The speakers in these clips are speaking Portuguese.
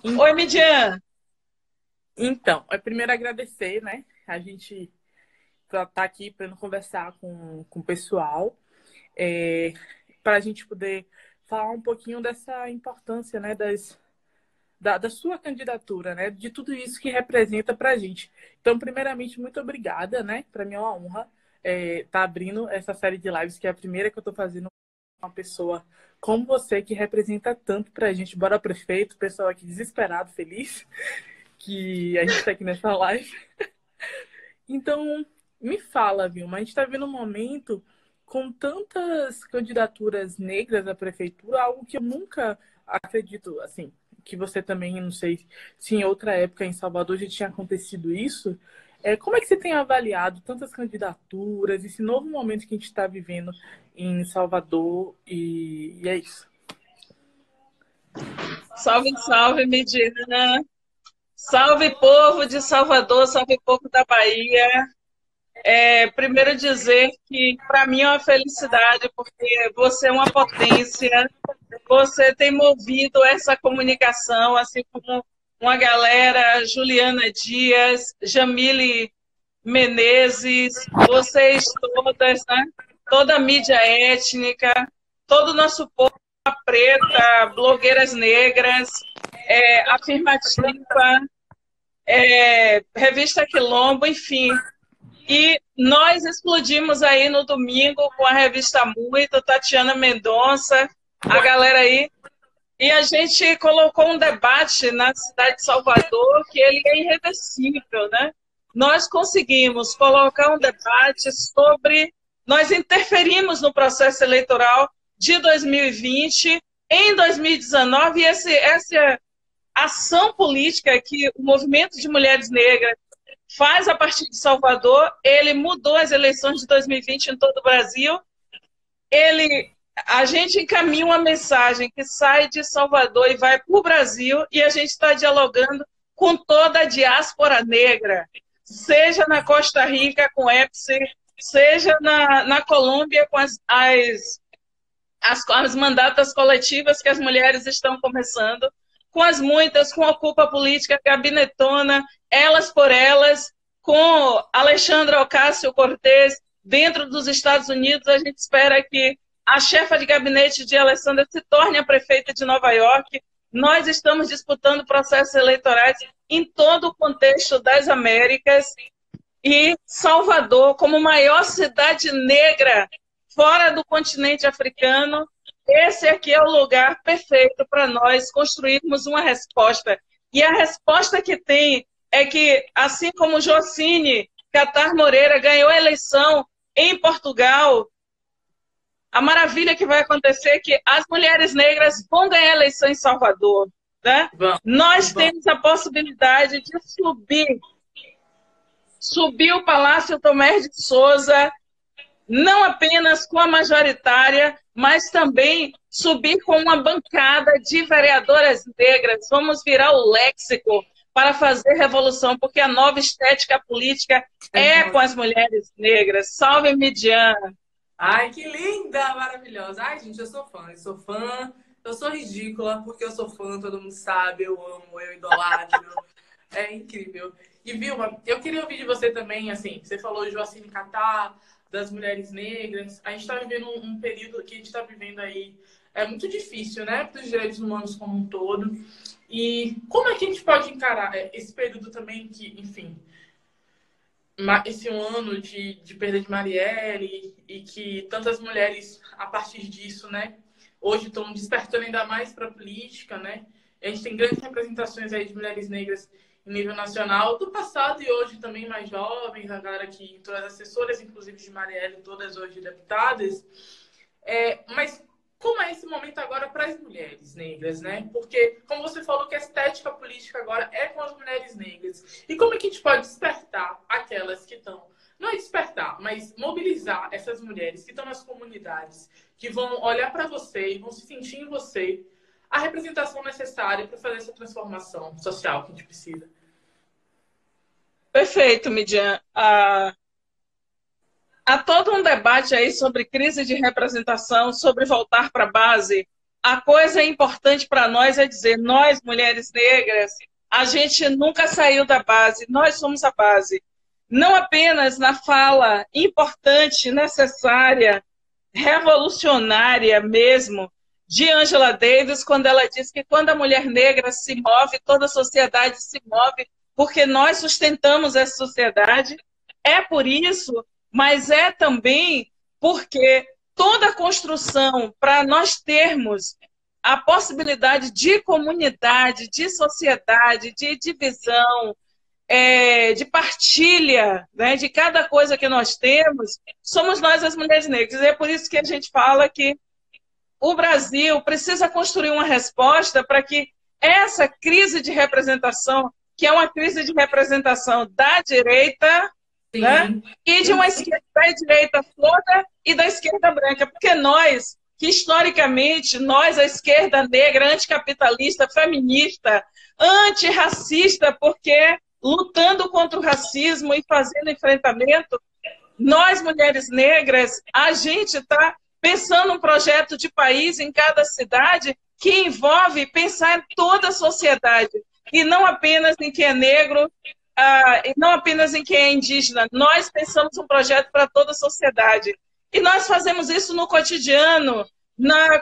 En- Oi, Midian. Então, é primeiro agradecer, né? A gente estar aqui para conversar com o pessoal, é, para a gente poder falar um pouquinho dessa importância, né, da sua candidatura, né, de tudo isso que representa para a gente. Então, primeiramente, muito obrigada, né? Para mim é uma honra estar abrindo essa série de lives, que é a primeira que eu estou fazendo com uma pessoa como você, que representa tanto para a gente. Bora, prefeito, pessoal aqui desesperado, feliz que a gente está aqui nessa live. Então, me fala, Vilma, a gente está vendo um momento com tantas candidaturas negras à prefeitura, algo que eu nunca acredito, assim, que você também, não sei se em outra época em Salvador já tinha acontecido isso. Como é que você tem avaliado tantas candidaturas, esse novo momento que a gente está vivendo em Salvador? E é isso. Salve, salve, Midian. Salve, povo de Salvador, salve, povo da Bahia. Primeiro dizer que para mim é uma felicidade, porque você é uma potência, você tem movido essa comunicação, assim como uma galera, Juliana Dias, Jamile Menezes, vocês todas, né? Toda a mídia étnica, todo o nosso povo preta, blogueiras negras, Afirmativa, Revista Quilombo, enfim. E nós explodimos aí no domingo com a revista Muito, Tatiana Mendonça, a galera aí. E a gente colocou um debate na cidade de Salvador que ele é irreversível, né? Nós conseguimos colocar um debate sobre... Nós interferimos no processo eleitoral de 2020, em 2019, e essa ação política que o movimento de mulheres negras faz a partir de Salvador, ele mudou as eleições de 2020 em todo o Brasil. A gente encaminha uma mensagem que sai de Salvador e vai para o Brasil, e a gente está dialogando com toda a diáspora negra, seja na Costa Rica com EPSI, seja na Colômbia com as mandatas coletivas que as mulheres estão começando, com as muitas, com a Ocupa Política Gabinetona, Elas por Elas, com Alexandra Ocasio-Cortez, dentro dos Estados Unidos. A gente espera que a chefa de gabinete de Alessandra se torne a prefeita de Nova York. Nós estamos disputando processos eleitorais em todo o contexto das Américas, e Salvador, como maior cidade negra fora do continente africano, esse aqui é o lugar perfeito para nós construirmos uma resposta. E a resposta que tem é que, assim como Jocine Catar Moreira ganhou a eleição em Portugal, a maravilha que vai acontecer é que as mulheres negras vão ganhar a eleição em Salvador. Né? Vamos, Nós vamos. temos a possibilidade de subir o Palácio Tomé de Souza, não apenas com a majoritária, mas também subir com uma bancada de vereadoras negras. Vamos virar o léxico para fazer revolução, porque a nova estética política é com as mulheres negras. Salve, Midian! Ai, que linda, maravilhosa. Ai, gente, eu sou ridícula porque eu sou fã, todo mundo sabe, eu amo, eu idolatro. É incrível. E Vilma, eu queria ouvir de você também, assim, você falou de Joacine Catar, das mulheres negras. A gente está vivendo um período que a gente está vivendo aí, é muito difícil, né, para os direitos humanos como um todo. E como é que a gente pode encarar esse período também que, enfim, esse um ano de perda de Marielle e que tantas mulheres, a partir disso, né, hoje estão despertando ainda mais para a política, né? A gente tem grandes representações aí de mulheres negras em nível nacional, do passado e hoje também mais jovens, a galera que todas as assessoras, inclusive de Marielle, todas hoje deputadas. Mas como é esse momento agora para as mulheres negras, né? Porque, como você falou, que a estética política agora é com as mulheres negras. E como é que a gente pode despertar aquelas que estão, não é despertar, mas mobilizar essas mulheres que estão nas comunidades, que vão olhar para você e vão se sentir em você a representação necessária para fazer essa transformação social que a gente precisa. Perfeito, Midian. Há todo um debate aí sobre crise de representação, sobre voltar para a base. a coisa importante para nós é dizer, nós, mulheres negras, a gente nunca saiu da base, nós somos a base. Não apenas na fala importante, necessária, revolucionária mesmo, de Angela Davis, quando ela diz que quando a mulher negra se move, toda a sociedade se move, porque nós sustentamos essa sociedade. É por isso, mas é também porque toda a construção para nós termos a possibilidade de comunidade, de sociedade, de divisão, de partilha, né, de cada coisa que nós temos, somos nós as mulheres negras. E é por isso que a gente fala que o Brasil precisa construir uma resposta para que essa crise de representação, que é uma crise de representação da direita, né, e de uma esquerda da direita toda e da esquerda branca, porque nós, que historicamente, nós, a esquerda negra, anticapitalista, feminista, antirracista, porque lutando contra o racismo e fazendo enfrentamento, nós, mulheres negras, a gente está pensando um projeto de país em cada cidade que envolve pensar em toda a sociedade, e não apenas em quem é negro, e não apenas em quem é indígena. Nós pensamos um projeto para toda a sociedade. E nós fazemos isso no cotidiano,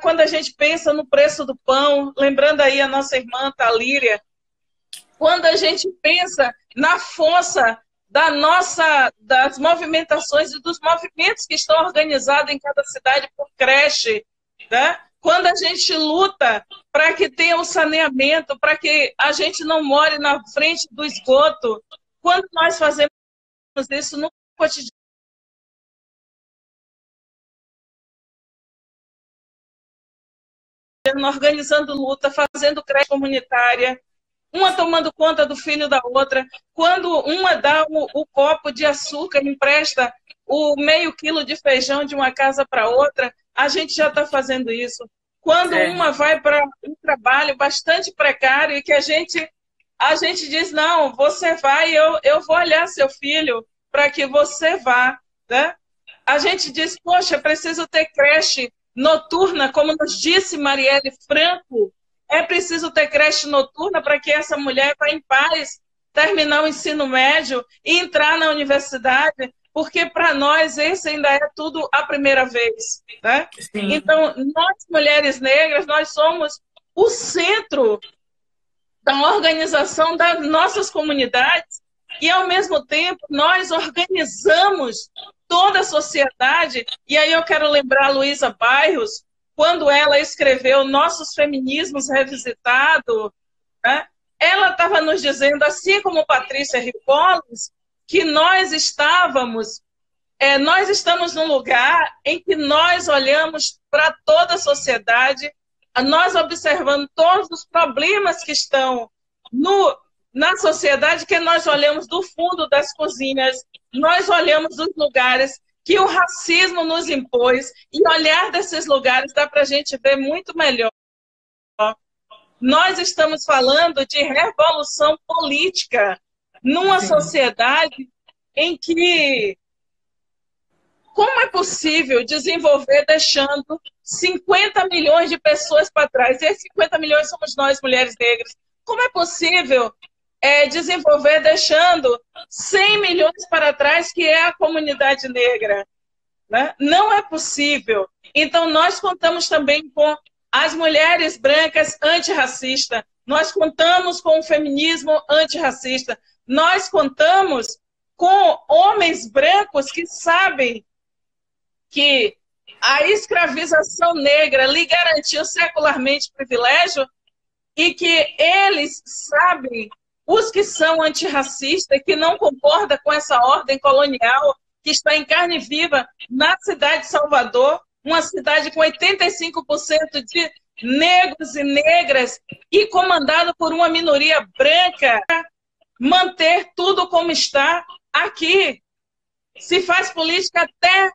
quando a gente pensa no preço do pão, lembrando aí a nossa irmã Talíria, quando a gente pensa na força das movimentações e dos movimentos que estão organizados em cada cidade por creche, né? Quando a gente luta para que tenha o saneamento, para que a gente não more na frente do esgoto, quando nós fazemos isso no cotidiano, organizando luta, fazendo creche comunitária, uma tomando conta do filho da outra, quando uma dá o copo de açúcar, empresta o meio quilo de feijão de uma casa para outra, a gente já está fazendo isso. Quando uma vai para um trabalho bastante precário e que a gente diz, não, você vai, eu vou olhar seu filho para que você vá, né? A gente diz, poxa, preciso ter creche noturna, como nos disse Marielle Franco, é preciso ter creche noturna para que essa mulher vá em paz terminar o ensino médio e entrar na universidade, porque para nós esse ainda é tudo a primeira vez, né? Então, nós, mulheres negras, nós somos o centro da organização das nossas comunidades e, ao mesmo tempo, nós organizamos toda a sociedade. E aí eu quero lembrar a Luísa Bairros, quando ela escreveu Nossos Feminismos Revisitado, né? Ela estava nos dizendo, assim como Patrícia Ripolis, que nós estamos num lugar em que nós olhamos para toda a sociedade, nós observando todos os problemas que estão na sociedade, que nós olhamos do fundo das cozinhas, nós olhamos dos lugares que o racismo nos impôs, e olhar desses lugares dá para a gente ver muito melhor. Nós estamos falando de revolução política numa sociedade em que como é possível desenvolver deixando 50 milhões de pessoas para trás? E esses 50 milhões somos nós, mulheres negras. Como é possível desenvolver deixando 100 milhões para trás, que é a comunidade negra? Né? Não é possível. Então, nós contamos também com as mulheres brancas antirracistas, nós contamos com o feminismo antirracista, nós contamos com homens brancos que sabem que a escravização negra lhe garantiu secularmente privilégio e que eles sabem, os que são antirracistas, que não concordam com essa ordem colonial que está em carne viva na cidade de Salvador, uma cidade com 85% de negros e negras e comandado por uma minoria branca, manter tudo como está aqui. Se faz política até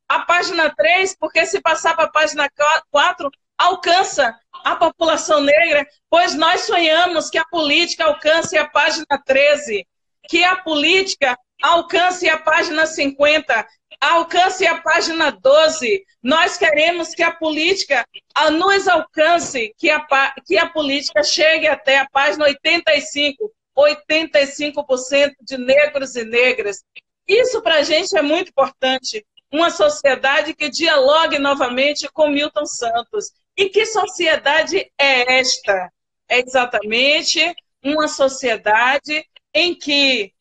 a página 3, porque se passar para a página 4, alcança a população negra, pois nós sonhamos que a política alcance a página 13, que a política alcance a página 50, alcance a página 12. Nós queremos que a política nos alcance, que a política chegue até a página 85, 85% de negros e negras. Isso para a gente é muito importante. Uma sociedade que dialogue novamente com Milton Santos. E que sociedade é esta? É exatamente uma sociedade em que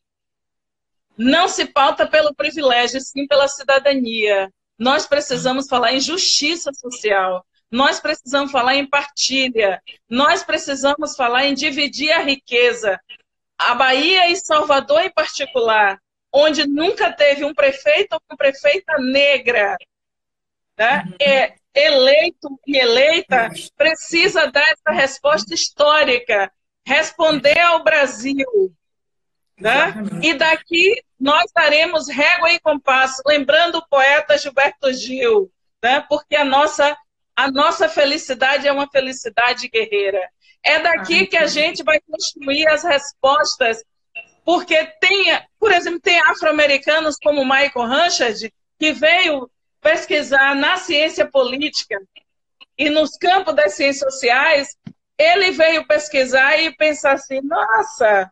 não se pauta pelo privilégio, sim pela cidadania. Nós precisamos falar em justiça social. Nós precisamos falar em partilha. Nós precisamos falar em dividir a riqueza. A Bahia e Salvador, em particular, onde nunca teve um prefeito ou uma prefeita negra, né? Eleito e eleita, precisa dar essa resposta histórica, responder ao Brasil. Né? E daqui nós daremos régua e compasso, lembrando o poeta Gilberto Gil, né? Porque a nossa felicidade é uma felicidade guerreira. É daqui que a gente vai construir as respostas, porque por exemplo, tem afro-americanos como Michael Ranchard, que veio pesquisar na ciência política e nos campos das ciências sociais. Ele veio pesquisar e pensar assim, nossa,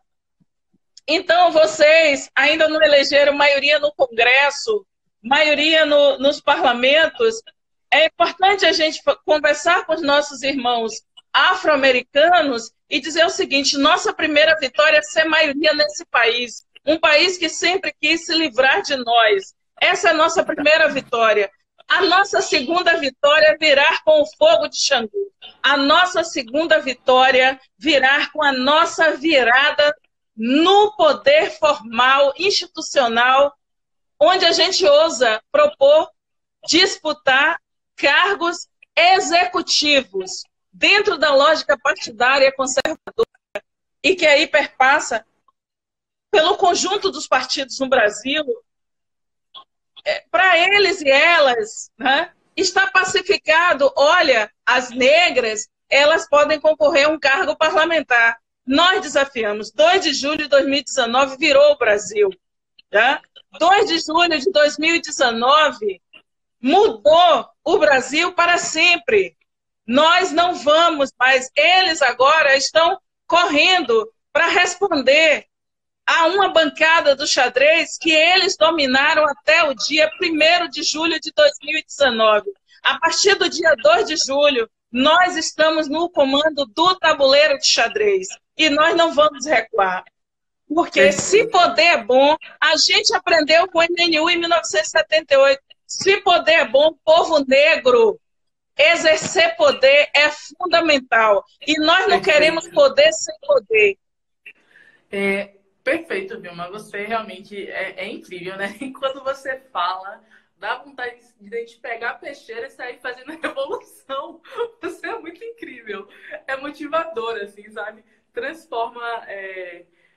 então vocês ainda não elegeram maioria no Congresso, maioria nos parlamentos. É importante a gente conversar com os nossos irmãos afro-americanos e dizer o seguinte, nossa primeira vitória é ser maioria nesse país, um país que sempre quis se livrar de nós. Essa é a nossa primeira vitória. A nossa segunda vitória é virar com o fogo de Xangu. A nossa segunda vitória virar com a nossa virada no poder formal, institucional, onde a gente ousa propor, disputar cargos executivos dentro da lógica partidária conservadora e que aí perpassa pelo conjunto dos partidos no Brasil. Para eles e elas, né, está pacificado. Olha, as negras, elas podem concorrer a um cargo parlamentar. Nós desafiamos. 2 de julho de 2019 virou o Brasil. Tá? 2 de julho de 2019 mudou o Brasil para sempre. Nós não vamos mais. Eles agora estão correndo para responder a uma bancada do xadrez que eles dominaram até o dia 1º de julho de 2019. A partir do dia 2 de julho, nós estamos no comando do tabuleiro de xadrez. E nós não vamos recuar. Porque se poder é bom, a gente aprendeu com o MNU em 1978. Se poder é bom, povo negro, exercer poder é fundamental. E nós não queremos poder sem poder. Perfeito, Vilma. Você realmente é incrível, né? E quando você fala, dá vontade de a gente pegar a peixeira e sair fazendo a revolução. Você é muito incrível. É motivador, assim, sabe? Transforma...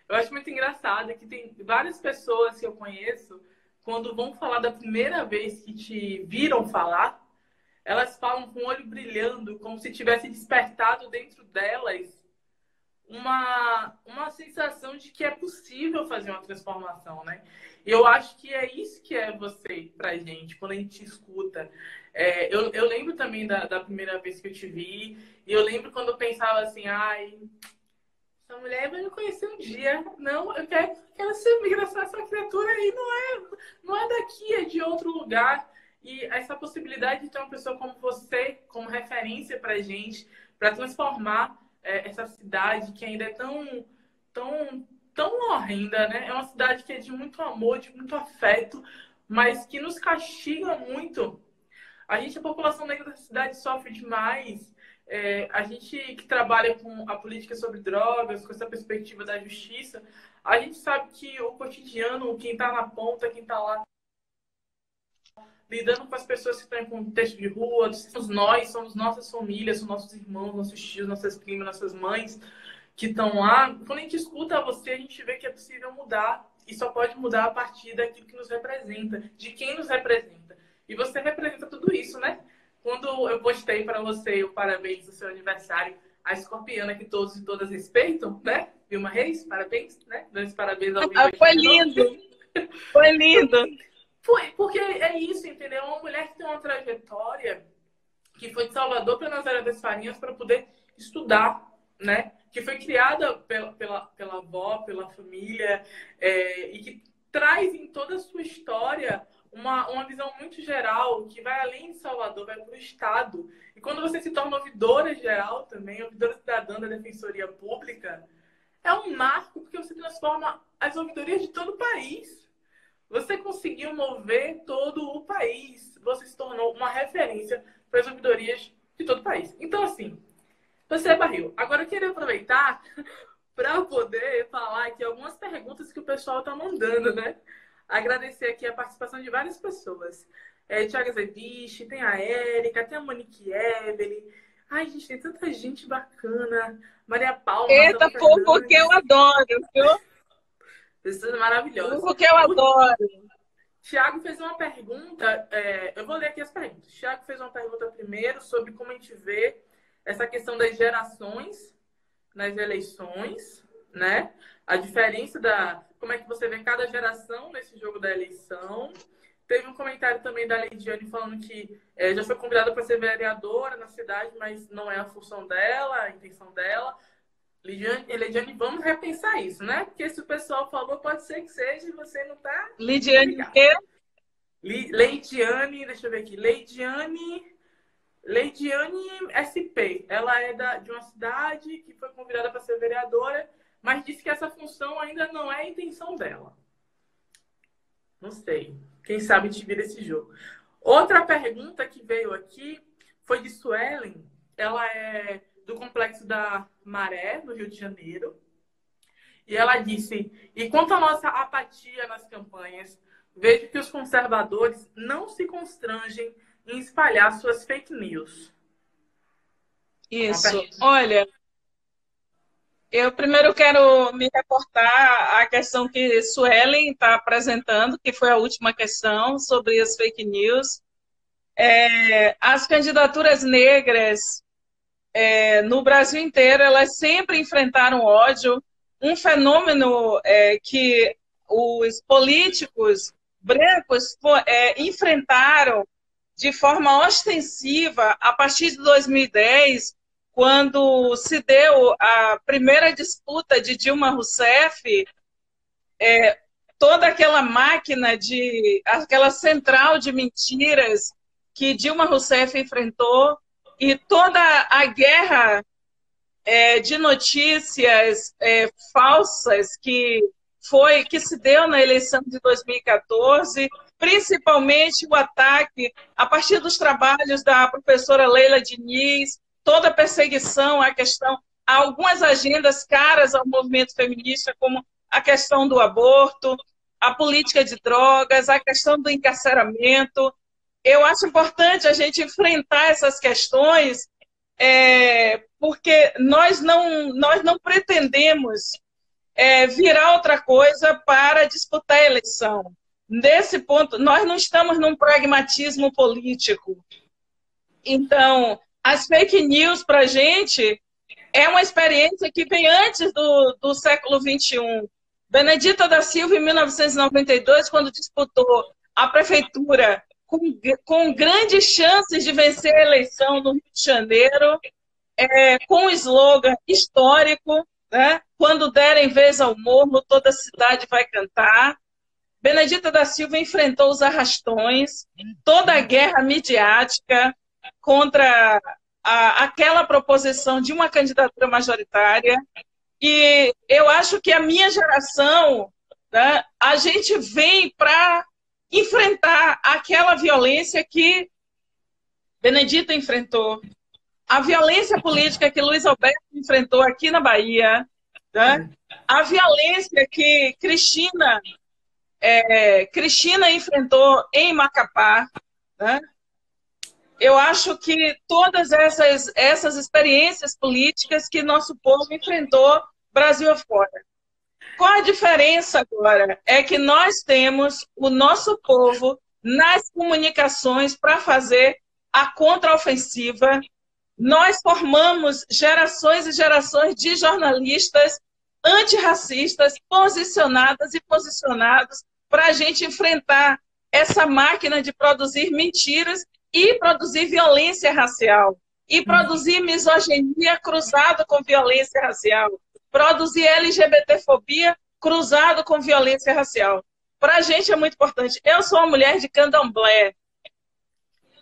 Eu acho muito engraçado que tem várias pessoas que eu conheço, quando vão falar da primeira vez que te viram falar, elas falam com o olho brilhando, como se tivesse despertado dentro delas uma sensação de que é possível fazer uma transformação, né? E eu acho que é isso que é você pra gente, quando a gente escuta. Eu lembro também da primeira vez que eu te vi, e eu lembro quando eu pensava assim, ai, essa mulher vai me conhecer um dia. Não, eu quero ser migração, essa criatura aí não é daqui, é de outro lugar. E essa possibilidade de ter uma pessoa como você, como referência pra gente, para transformar essa cidade que ainda é tão horrenda, né? É uma cidade que é de muito amor, de muito afeto, mas que nos castiga muito. A população negra da cidade sofre demais. A gente que trabalha com a política sobre drogas, com essa perspectiva da justiça, a gente sabe que o cotidiano, quem está na ponta, quem está lá, lidando com as pessoas que estão em contexto de rua, somos nossas famílias, são nossos irmãos, nossos tios, nossas primas, nossas mães que estão lá. Quando a gente escuta você, a gente vê que é possível mudar. E só pode mudar a partir daquilo que nos representa, de quem nos representa. E você representa tudo isso, né? Quando eu postei para você o parabéns do seu aniversário, a escorpiana que todos e todas respeitam, né? Vilma Reis, parabéns, né? Dando parabéns ao vivo. Foi lindo! Foi lindo. Foi, porque é isso, entendeu? Uma mulher que tem uma trajetória, que foi de Salvador para Nazaré das Farinhas para poder estudar, né? Que foi criada pela avó, pela família, e que traz em toda a sua história uma visão muito geral, que vai além de Salvador, vai para o Estado. E quando você se torna ouvidora geral também, ouvidora cidadã da Defensoria Pública, é um marco porque você transforma as ouvidorias de todo o país. Você conseguiu mover todo o país. Você se tornou uma referência para as ouvidorias de todo o país. Então, assim, você barril. Agora eu queria aproveitar para poder falar aqui algumas perguntas que o pessoal está mandando, né? Agradecer aqui a participação de várias pessoas. Tiago Zedich, tem a Érica, tem a Monique Evelyn. Ai, gente, tem tanta gente bacana. Maria Paula. Eita, povo que eu adoro, viu? Pessoas maravilhosas. Povo que eu adoro. Tiago fez uma pergunta, eu vou ler aqui as perguntas. Tiago fez uma pergunta primeiro sobre como a gente vê essa questão das gerações nas eleições, né? A diferença como é que você vê cada geração nesse jogo da eleição. Teve um comentário também da Leidiane falando que já foi convidada para ser vereadora na cidade, mas não é a função dela, a intenção dela. Leidiane, vamos repensar isso, né? Porque se o pessoal falou, pode ser que seja e você não tá... Leidiane o quê? Leidiane, deixa eu ver aqui. Leidiane SP. Ela é de uma cidade que foi convidada para ser vereadora, mas disse que essa função ainda não é a intenção dela. Não sei. Quem sabe te vira esse jogo. Outra pergunta que veio aqui foi de Suelen. Ela é do Complexo da Maré, no Rio de Janeiro. E ela disse: e quanto à nossa apatia nas campanhas, vejo que os conservadores não se constrangem em espalhar suas fake news. Isso. Olha, eu primeiro quero me reportar à questão que Suelen está apresentando, que foi a última questão sobre as fake news. As candidaturas negras no Brasil inteiro, elas sempre enfrentaram ódio, um fenômeno que os políticos brancos enfrentaram de forma ostensiva a partir de 2010, quando se deu a primeira disputa de Dilma Rousseff, toda aquela máquina, aquela central de mentiras que Dilma Rousseff enfrentou, e toda a guerra de notícias falsas que se deu na eleição de 2014, principalmente o ataque a partir dos trabalhos da professora Leila Diniz, toda a perseguição à questão, a algumas agendas caras ao movimento feminista, como a questão do aborto, a política de drogas, a questão do encarceramento. Eu acho importante a gente enfrentar essas questões, porque nós não pretendemos virar outra coisa para disputar a eleição. Nesse ponto, nós não estamos num pragmatismo político. Então, as fake news para a gente é uma experiência que vem antes do século XXI. Benedita da Silva, em 1992, quando disputou a prefeitura com grandes chances de vencer a eleição no Rio de Janeiro, com um slogan histórico, né? Quando derem vez ao morro, toda a cidade vai cantar. Benedita da Silva enfrentou os arrastões, toda a guerra midiática contra aquela proposição de uma candidatura majoritária. E eu acho que a minha geração, né, a gente vem para enfrentar aquela violência que Benedita enfrentou, a violência política que Luiz Alberto enfrentou aqui na Bahia, né? A violência que Cristina enfrentou em Macapá, né? Eu acho que todas essas experiências políticas que nosso povo enfrentou Brasil afora. Qual a diferença agora? É que nós temos o nosso povo nas comunicações para fazer a contraofensiva. Nós formamos gerações e gerações de jornalistas antirracistas posicionadas e posicionados para a gente enfrentar essa máquina de produzir mentiras e produzir violência racial, e produzir misoginia cruzado com violência racial, produzir LGBTfobia cruzado com violência racial. Para a gente é muito importante. Eu sou uma mulher de candomblé,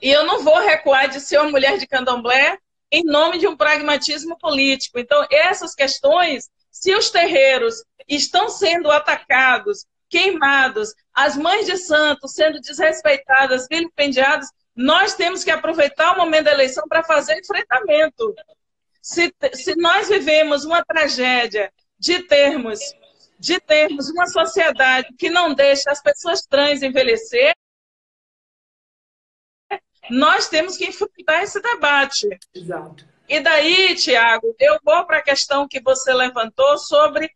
e eu não vou recuar de ser uma mulher de candomblé em nome de um pragmatismo político. Então, essas questões, se os terreiros estão sendo atacados, queimados, as mães de santos sendo desrespeitadas, vilipendiadas, nós temos que aproveitar o momento da eleição para fazer enfrentamento. Se nós vivemos uma tragédia de termos uma sociedade que não deixa as pessoas trans envelhecer, nós temos que enfrentar esse debate. Exato. E daí, Tiago, eu vou para a questão que você levantou sobre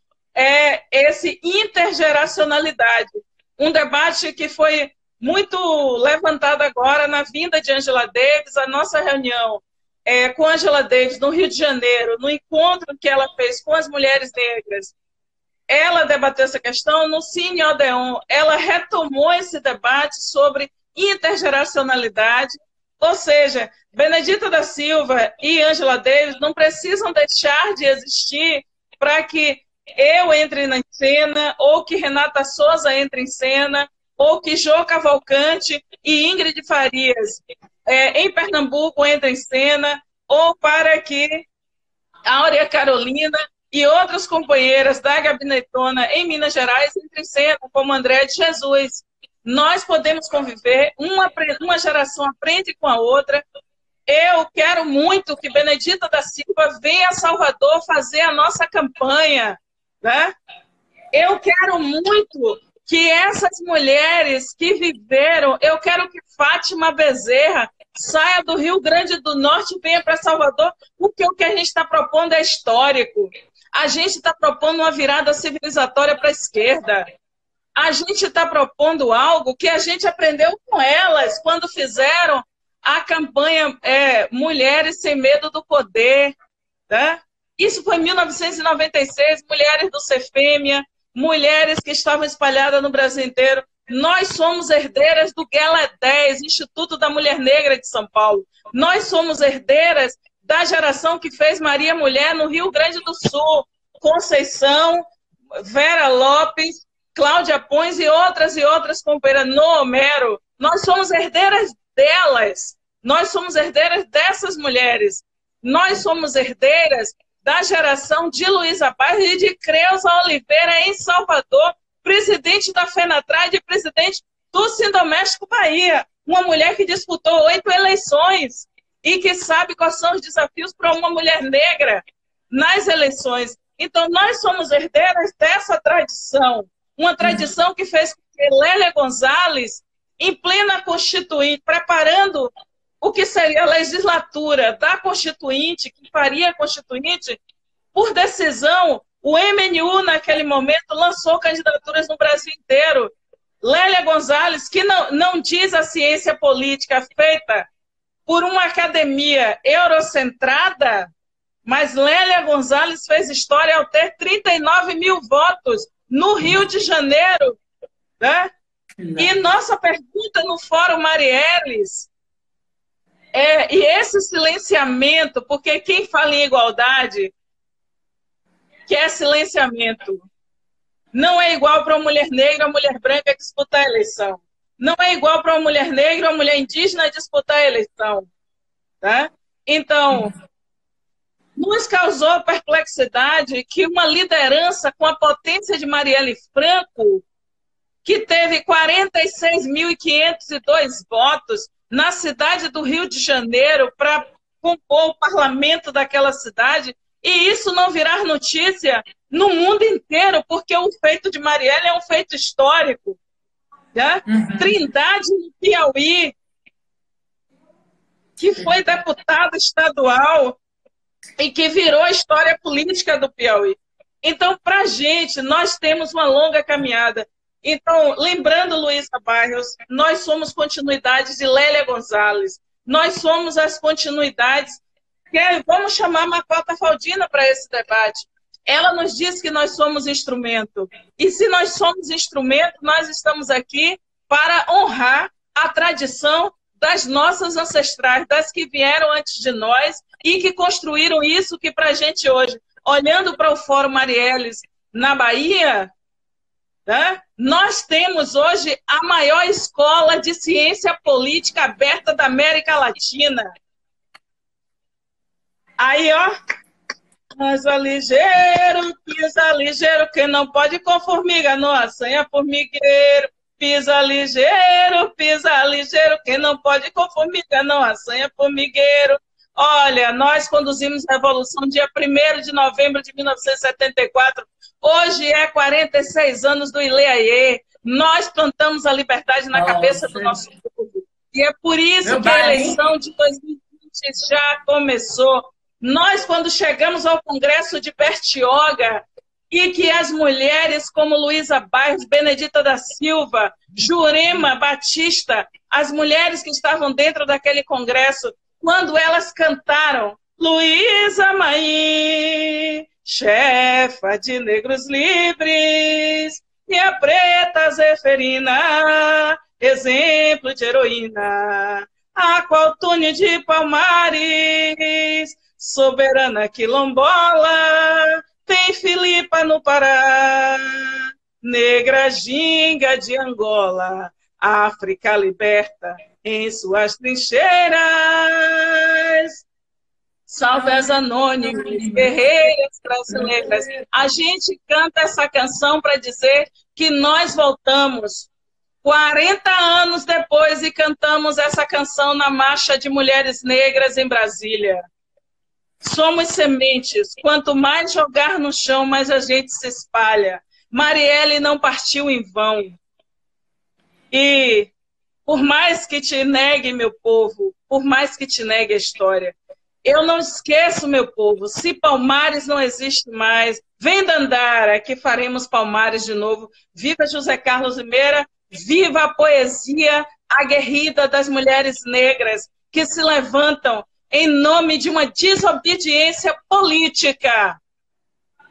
esse intergeracionalidade. Um debate que foi muito levantado agora na vinda de Angela Davis, a nossa reunião com Angela Davis no Rio de Janeiro, no encontro que ela fez com as mulheres negras. Ela debateu essa questão no Cine Odeon. Ela retomou esse debate sobre intergeracionalidade, ou seja, Benedita da Silva e Angela Davis não precisam deixar de existir para que eu entre na cena, ou que Renata Souza entre em cena, ou que Jô Cavalcante e Ingrid Farias em Pernambuco entrem em cena, ou para que Áurea Carolina e outras companheiras da Gabinetona em Minas Gerais entrem em cena, como André de Jesus. Nós podemos conviver, uma geração aprende com a outra. Eu quero muito que Benedita da Silva venha a Salvador fazer a nossa campanha, né? Eu quero muito que essas mulheres que viveram, eu quero que Fátima Bezerra saia do Rio Grande do Norte e venha para Salvador, porque o que a gente está propondo é histórico. A gente está propondo uma virada civilizatória para a esquerda. A gente está propondo algo que a gente aprendeu com elas quando fizeram a campanha Mulheres Sem Medo do Poder. Né? Isso foi em 1996, mulheres do Cefêmia, mulheres que estavam espalhadas no Brasil inteiro. Nós somos herdeiras do Guela 10, Instituto da Mulher Negra de São Paulo. Nós somos herdeiras da geração que fez Maria Mulher no Rio Grande do Sul. Conceição, Vera Lopes, Cláudia Pons e outras companheiras, no Homero. Nós somos herdeiras delas. Nós somos herdeiras dessas mulheres. Nós somos herdeiras da geração de Luísa Paz e de Creuza Oliveira em Salvador, presidente da FENATRAD e presidente do Sindoméstico Bahia. Uma mulher que disputou 8 eleições e que sabe quais são os desafios para uma mulher negra nas eleições. Então, nós somos herdeiras dessa tradição. Uma tradição que fez com que Lélia Gonzalez, em plena Constituinte, preparando o que seria a legislatura da Constituinte, que faria a Constituinte, por decisão, o MNU, naquele momento, lançou candidaturas no Brasil inteiro. Lélia Gonzalez, que não diz a ciência política feita por uma academia eurocentrada, mas Lélia Gonzalez fez história ao ter 39 mil votos no Rio de Janeiro. Né? E nossa pergunta no Fórum Marielles e esse silenciamento, porque quem fala em igualdade quer silenciamento. Não é igual para uma mulher negra ou uma mulher branca disputar a eleição. Não é igual para uma mulher negra ou uma mulher indígena disputar a eleição. Tá? Então, nos causou perplexidade que uma liderança com a potência de Marielle Franco, que teve 46.502 votos na cidade do Rio de Janeiro para compor o parlamento daquela cidade, e isso não virar notícia no mundo inteiro, porque o feito de Marielle é um feito histórico. Né? Trindade, no Piauí, que foi deputada estadual e que virou a história política do Piauí. Então, para a gente, nós temos uma longa caminhada. Então, lembrando, Luísa Barros, nós somos continuidades de Lélia Gonzalez. Nós somos as continuidades, vamos chamar Macota Faldina para esse debate. Ela nos diz que nós somos instrumento. E se nós somos instrumento, nós estamos aqui para honrar a tradição das nossas ancestrais, das que vieram antes de nós e que construíram isso que para a gente hoje, olhando para o Fórum Marielles na Bahia, né, nós temos hoje a maior escola de ciência política aberta da América Latina. Aí, ó, pisa ligeiro, quem não pode com formiga, não assanha formigueiro. Pisa ligeiro, quem não pode com formiga, não assanha formigueiro. Olha, nós conduzimos a Revolução dia 1º de novembro de 1974. Hoje é 46 anos do Ileaie. Nós plantamos a liberdade na cabeça do nosso povo. E é por isso que a eleição de 2020 já começou. Nós, quando chegamos ao Congresso de Bertioga, e que as mulheres como Luísa Bairros, Benedita da Silva, Jurema Batista, as mulheres que estavam dentro daquele congresso, quando elas cantaram Luísa Mãe, chefa de negros livres, e a preta Zeferina, exemplo de heroína, a qual Túnio de Palmares, soberana quilombola, tem Filipa no Pará, negra ginga de Angola, África liberta em suas trincheiras. Salve as anônimas, guerreiras brasileiras. A gente canta essa canção para dizer que nós voltamos 40 anos depois e cantamos essa canção na Marcha de Mulheres Negras em Brasília. Somos sementes. Quanto mais jogar no chão, mais a gente se espalha. Marielle não partiu em vão. E por mais que te negue, meu povo, por mais que te negue a história, eu não esqueço, meu povo, se Palmares não existe mais, vem Dandara, que faremos Palmares de novo. Viva José Carlos Limeira, viva a poesia aguerrida das mulheres negras que se levantam em nome de uma desobediência política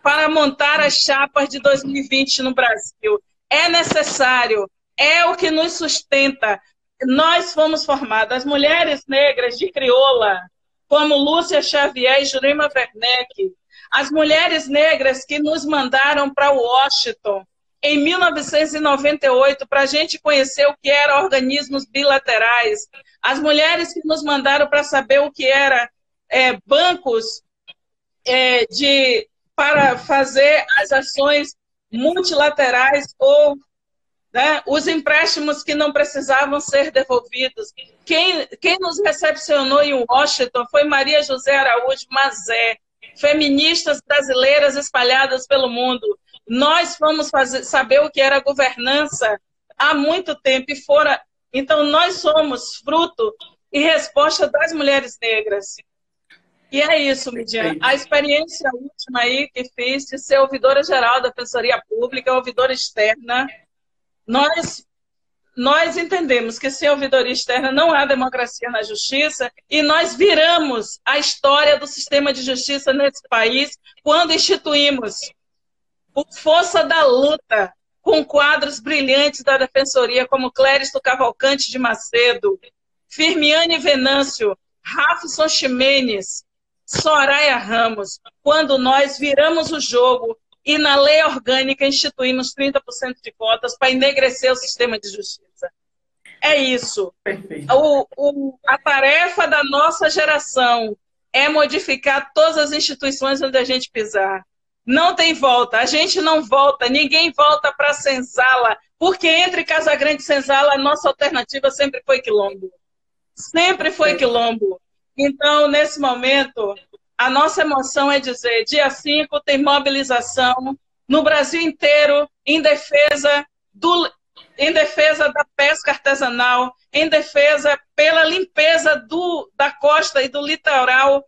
para montar as chapas de 2020 no Brasil. É necessário, é o que nos sustenta. Nós fomos formadas, as mulheres negras de crioula, como Lúcia Xavier e Jurema Werneck, as mulheres negras que nos mandaram para Washington em 1998 para a gente conhecer o que eram organismos bilaterais, as mulheres que nos mandaram para saber o que era bancos para fazer as ações multilaterais ou, né, os empréstimos que não precisavam ser devolvidos. Quem nos recepcionou em Washington foi Maria José Araújo Mazé, feministas brasileiras espalhadas pelo mundo. Nós fomos saber o que era governança há muito tempo e fora. Então, nós somos fruto e resposta das mulheres negras. E é isso, Midian. A experiência última aí que fiz de ser ouvidora geral da Defensoria Pública, ouvidora externa, nós entendemos que sem ouvidoria externa não há democracia na justiça e nós viramos a história do sistema de justiça nesse país quando instituímos, por força da luta, com quadros brilhantes da Defensoria, como Cléristo Cavalcante de Macedo, Firmiane Venâncio, Rafson Ximenes, Soraya Ramos, quando nós viramos o jogo e na lei orgânica instituímos 30% de cotas para enegrecer o sistema de justiça. É isso. A tarefa da nossa geração é modificar todas as instituições onde a gente pisar. Não tem volta, a gente não volta, ninguém volta para Senzala, porque entre Casagrande e Senzala a nossa alternativa sempre foi Quilombo. Sempre foi Quilombo. Então, nesse momento, a nossa emoção é dizer, dia 5 tem mobilização no Brasil inteiro em defesa da pesca artesanal, em defesa pela limpeza da costa e do litoral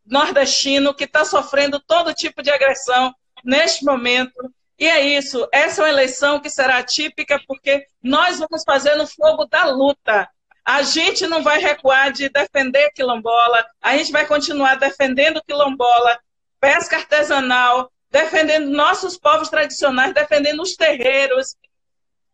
nordestino, que está sofrendo todo tipo de agressão neste momento. E é isso, essa é uma eleição que será atípica, porque nós vamos fazer no fogo da luta. A gente não vai recuar de defender quilombola, a gente vai continuar defendendo quilombola, pesca artesanal, defendendo nossos povos tradicionais, defendendo os terreiros,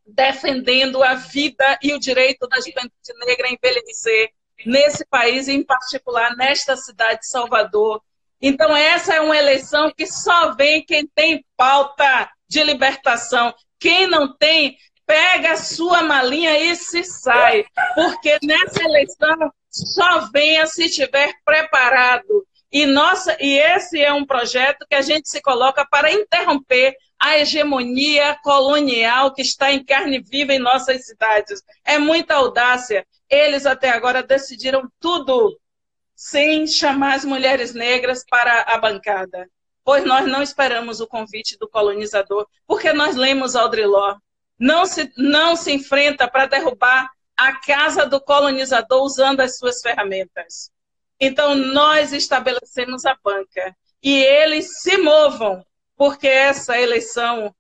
defendendo a vida e o direito da juventude negra a envelhecer nesse país, em particular nesta cidade de Salvador. Então, essa é uma eleição que só vem quem tem pauta de libertação. Quem não tem, pega a sua malinha e se sai. Porque nessa eleição só venha se estiver preparado. E esse é um projeto que a gente se coloca para interromper a hegemonia colonial que está em carne viva em nossas cidades. É muita audácia. Eles até agora decidiram tudo sem chamar as mulheres negras para a bancada. Pois nós não esperamos o convite do colonizador, porque nós lemos Audre Lorde. Não se enfrenta para derrubar a casa do colonizador usando as suas ferramentas. Então, nós estabelecemos a banca. E eles se movam, porque essa eleição,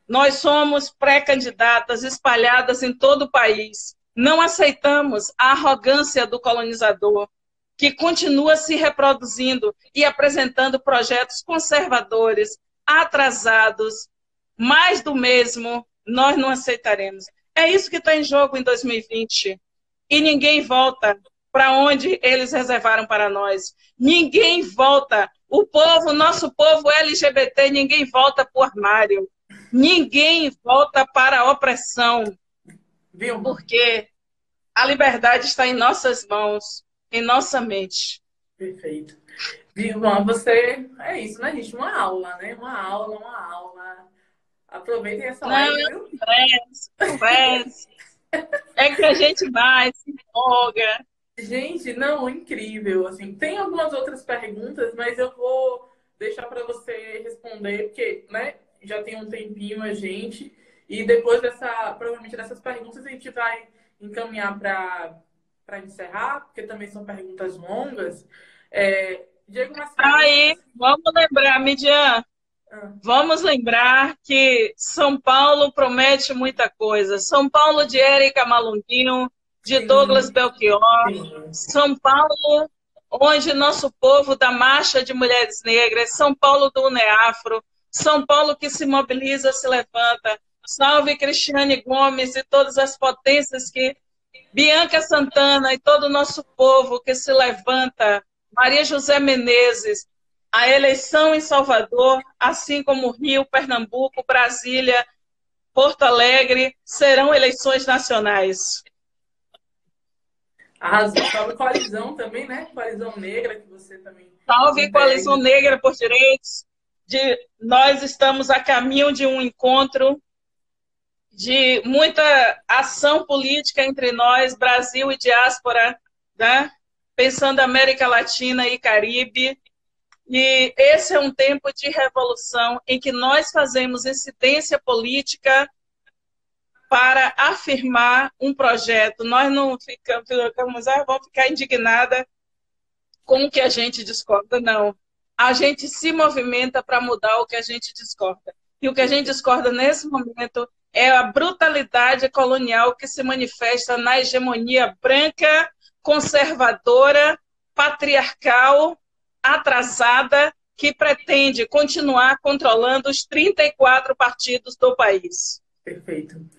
nós somos pré-candidatas espalhadas em todo o país. Não aceitamos a arrogância do colonizador, que continua se reproduzindo e apresentando projetos conservadores, atrasados, mais do mesmo, nós não aceitaremos. É isso que está em jogo em 2020. E ninguém volta para onde eles reservaram para nós. Ninguém volta. O povo, nosso povo LGBT, ninguém volta para o armário. Ninguém volta para a opressão. Viu? Porque a liberdade está em nossas mãos, em nossa mente. Perfeito. Vilma, você... É isso, né, gente? Uma aula, né? Uma aula. Aproveitem essa live, viu? Conversa. É que a gente vai, se empolga. Gente, não, incrível. Assim, tem algumas outras perguntas, mas eu vou deixar para você responder, porque, né, já tem um tempinho a gente, e depois provavelmente dessas perguntas a gente vai encaminhar para encerrar, porque também são perguntas longas. Diego Mascarenhas... Aí, vamos lembrar, Midian, vamos lembrar que São Paulo promete muita coisa. São Paulo de Érica Malunguinho, de Douglas Belchior, São Paulo, onde nosso povo da Marcha de Mulheres Negras, São Paulo do UNEAFRO, São Paulo que se mobiliza, se levanta. Salve Cristiane Gomes e todas as potências que... Bianca Santana e todo o nosso povo que se levanta. Maria José Menezes. A eleição em Salvador, assim como Rio, Pernambuco, Brasília, Porto Alegre, serão eleições nacionais. Arrasou. Salve Coalizão também, né? Coalizão Negra, que você também... Salve Coalizão Negra por Direitos. Nós estamos a caminho de um encontro de muita ação política entre nós, Brasil e diáspora, né? Pensando América Latina e Caribe. E esse é um tempo de revolução em que nós fazemos incidência política para afirmar um projeto. Nós não vamos ficar indignada com o que a gente discorda, não. A gente se movimenta para mudar o que a gente discorda. E o que a gente discorda nesse momento é a brutalidade colonial que se manifesta na hegemonia branca, conservadora, patriarcal, atrasada, que pretende continuar controlando os 34 partidos do país. Perfeito.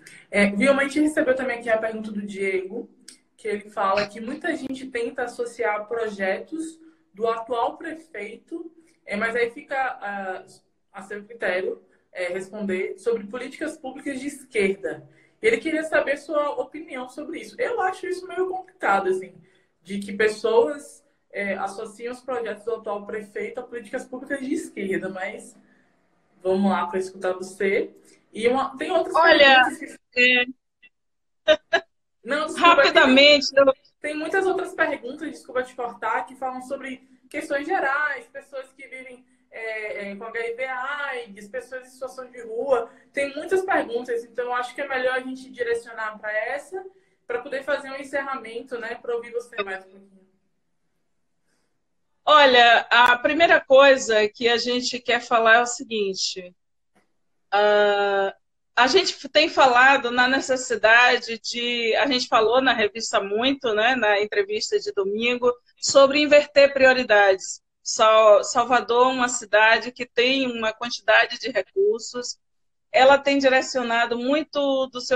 Vilma, a gente recebeu também aqui a pergunta do Diego, que ele fala que muita gente tenta associar projetos do atual prefeito, mas aí fica a seu critério responder sobre políticas públicas de esquerda. Ele queria saber sua opinião sobre isso. Eu acho isso meio complicado, assim, de que pessoas associam os projetos do atual prefeito a políticas públicas de esquerda, mas vamos lá para escutar você. E tem outras perguntas que... Não, desculpa, rapidamente. Tem muitas outras perguntas, desculpa te cortar, que falam sobre questões gerais, pessoas que vivem com HIV/AIDS, pessoas em situação de rua. Tem muitas perguntas, então eu acho que é melhor a gente direcionar para essa, para poder fazer um encerramento, né, para ouvir você mais um pouquinho. Olha, a primeira coisa que a gente quer falar é o seguinte. A gente tem falado na necessidade a gente falou na revista muito, né, na entrevista de domingo, sobre inverter prioridades, Salvador, uma cidade que tem uma quantidade de recursos, ela tem direcionado muito dos